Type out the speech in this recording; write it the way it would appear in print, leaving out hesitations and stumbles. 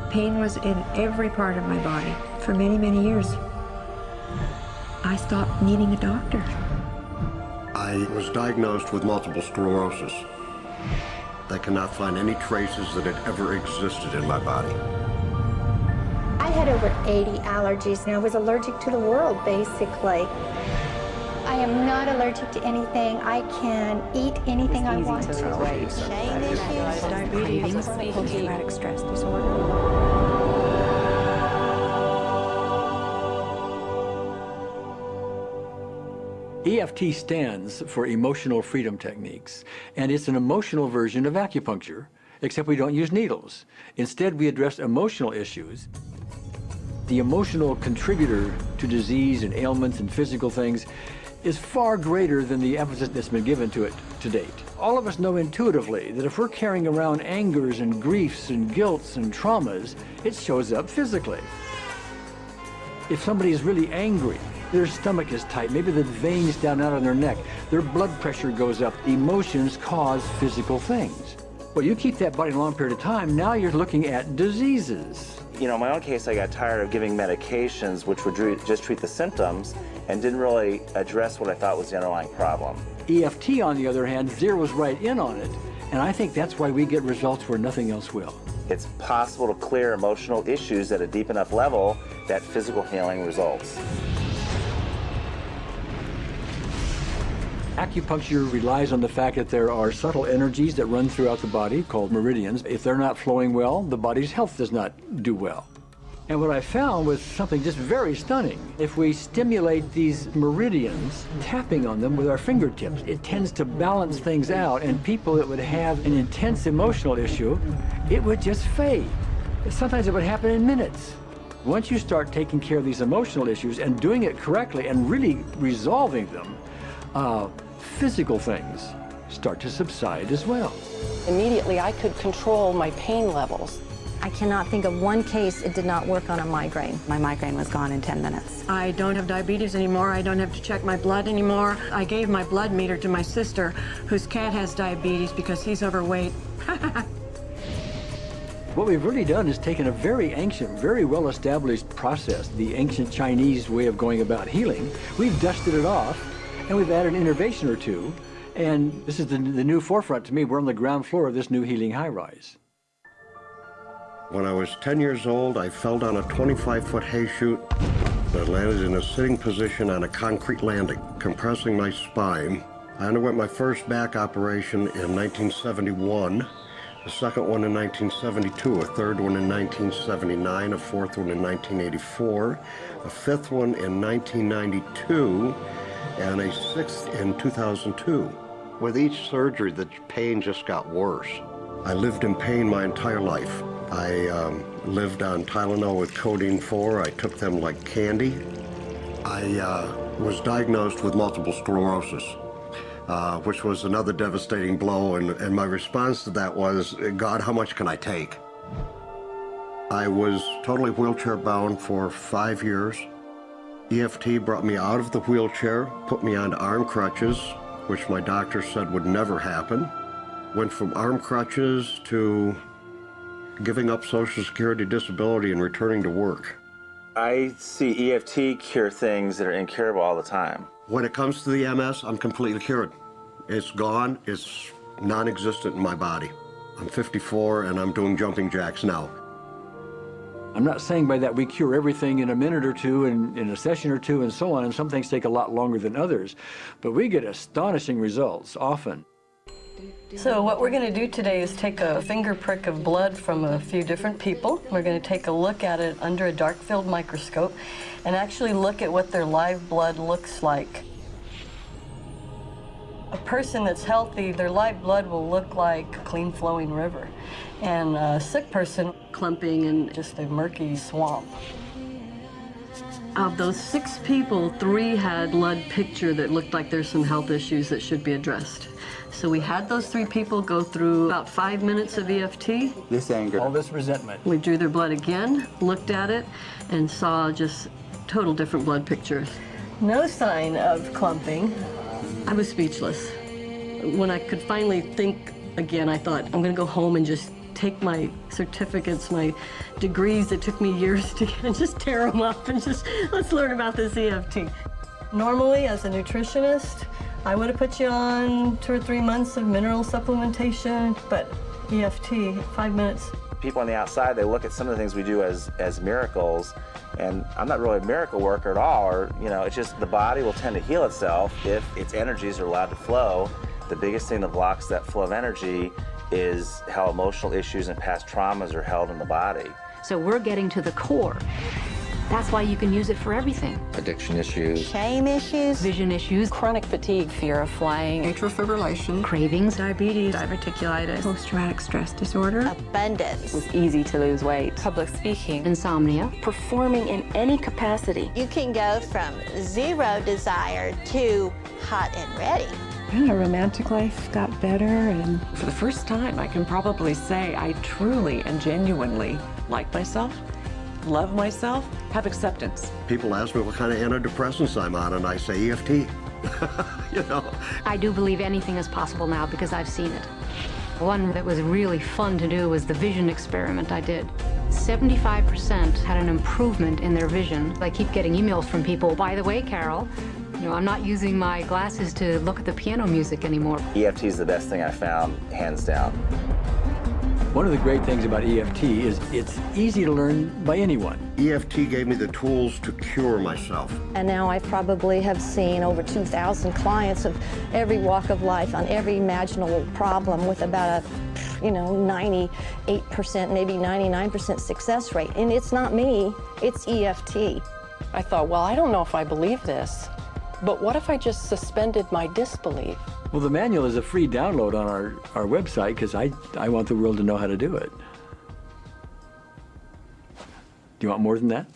Pain was in every part of my body for many, many years. I stopped needing a doctor. I was diagnosed with multiple sclerosis. They cannot find any traces that it ever existed in my body. I had over 80 allergies, and I was allergic to the world, basically. I am not allergic to anything. I can eat anything I want to. Shame issues, cravings, post-traumatic stress disorder. EFT stands for Emotional Freedom Techniques, and it's an emotional version of acupuncture, except we don't use needles. Instead, we address emotional issues. The emotional contributor to disease and ailments and physical things is far greater than the emphasis that's been given to it to date. All of us know intuitively that if we're carrying around angers and griefs and guilts and traumas, it shows up physically. If somebody is really angry, their stomach is tight, maybe the veins down out of their neck, their blood pressure goes up. Emotions cause physical things. Well, you keep that body a long period of time, now you're looking at diseases. You know, in my own case, I got tired of giving medications which would just treat the symptoms and didn't really address what I thought was the underlying problem. EFT, on the other hand, zeroes right in on it, and I think that's why we get results where nothing else will. It's possible to clear emotional issues at a deep enough level that physical healing results. Acupuncture relies on the fact that there are subtle energies that run throughout the body called meridians. If they're not flowing well, the body's health does not do well. And what I found was something just very stunning. If we stimulate these meridians, tapping on them with our fingertips, it tends to balance things out, and people that would have an intense emotional issue, it would just fade. Sometimes it would happen in minutes. Once you start taking care of these emotional issues and doing it correctly and really resolving them, physical things start to subside as well. Immediately, I could control my pain levels. I cannot think of one case it did not work on a migraine. My migraine was gone in 10 minutes. I don't have diabetes anymore. I don't have to check my blood anymore. I gave my blood meter to my sister, whose cat has diabetes because he's overweight. What we've really done is taken a very ancient, very well-established process, the ancient Chinese way of going about healing. We've dusted it off, and we've added an innovation or two, and this is the new forefront to me. We're on the ground floor of this new healing high-rise. When I was 10 years old, I fell down a 25-foot hay chute that landed in a sitting position on a concrete landing, compressing my spine. I underwent my first back operation in 1971, a second one in 1972, a third one in 1979, a fourth one in 1984, a fifth one in 1992, and a sixth in 2002. With each surgery, the pain just got worse. I lived in pain my entire life. I lived on Tylenol with codeine 4. I took them like candy. I was diagnosed with multiple sclerosis, which was another devastating blow, and my response to that was, God, how much can I take? I was totally wheelchair bound for 5 years. EFT brought me out of the wheelchair, put me on arm crutches, which my doctor said would never happen. Went from arm crutches to giving up Social Security disability and returning to work. I see EFT cure things that are incurable all the time. When it comes to the MS, I'm completely cured. It's gone, it's non-existent in my body. I'm 54 and I'm doing jumping jacks now. I'm not saying by that we cure everything in a minute or two and in a session or two and so on, and some things take a lot longer than others, but we get astonishing results often. So what we're going to do today is take a finger prick of blood from a few different people. We're going to take a look at it under a dark field microscope and actually look at what their live blood looks like. A person that's healthy, their live blood will look like a clean flowing river. And a sick person, clumping in just a murky swamp. Of those 6 people, 3 had blood picture that looked like there's some health issues that should be addressed. So we had those 3 people go through about 5 minutes of EFT. This anger. All this resentment. We drew their blood again, looked at it, and saw just total different blood pictures. No sign of clumping. I was speechless. When I could finally think again, I thought, I'm going to go home and just take my certificates, my degrees that took me years to get, and just tear them up and just, let's learn about this EFT. Normally, as a nutritionist, I would have put you on 2 or 3 months of mineral supplementation, but EFT, 5 minutes. People on the outside, they look at some of the things we do as miracles, and I'm not really a miracle worker at all, or, you know, it's just the body will tend to heal itself if its energies are allowed to flow. The biggest thing that blocks that flow of energy is how emotional issues and past traumas are held in the body. So we're getting to the core. That's why you can use it for everything. Addiction issues. Shame issues. Vision issues. Chronic fatigue. Fear of flying. Atrial fibrillation. Cravings. Diabetes. Diverticulitis. Post-traumatic stress disorder. Abundance. It's easy to lose weight. Public speaking. Insomnia. Performing in any capacity. You can go from 0 desire to hot and ready. My romantic life got better, and for the first time, I can probably say I truly and genuinely like myself, love myself, have acceptance. People ask me what kind of antidepressants I'm on, and I say EFT. You know. I do believe anything is possible now because I've seen it. One that was really fun to do was the vision experiment I did. 75% had an improvement in their vision. I keep getting emails from people, by the way, Carol, you know, I'm not using my glasses to look at the piano music anymore. EFT is the best thing I found, hands down. One of the great things about EFT is it's easy to learn by anyone. EFT gave me the tools to cure myself. And now I probably have seen over 2,000 clients of every walk of life on every imaginable problem with about a, 98%, maybe 99% success rate. And it's not me, it's EFT. I thought, well, I don't know if I believe this, but what if I just suspended my disbelief? Well, the manual is a free download on our website because I want the world to know how to do it. Do you want more than that?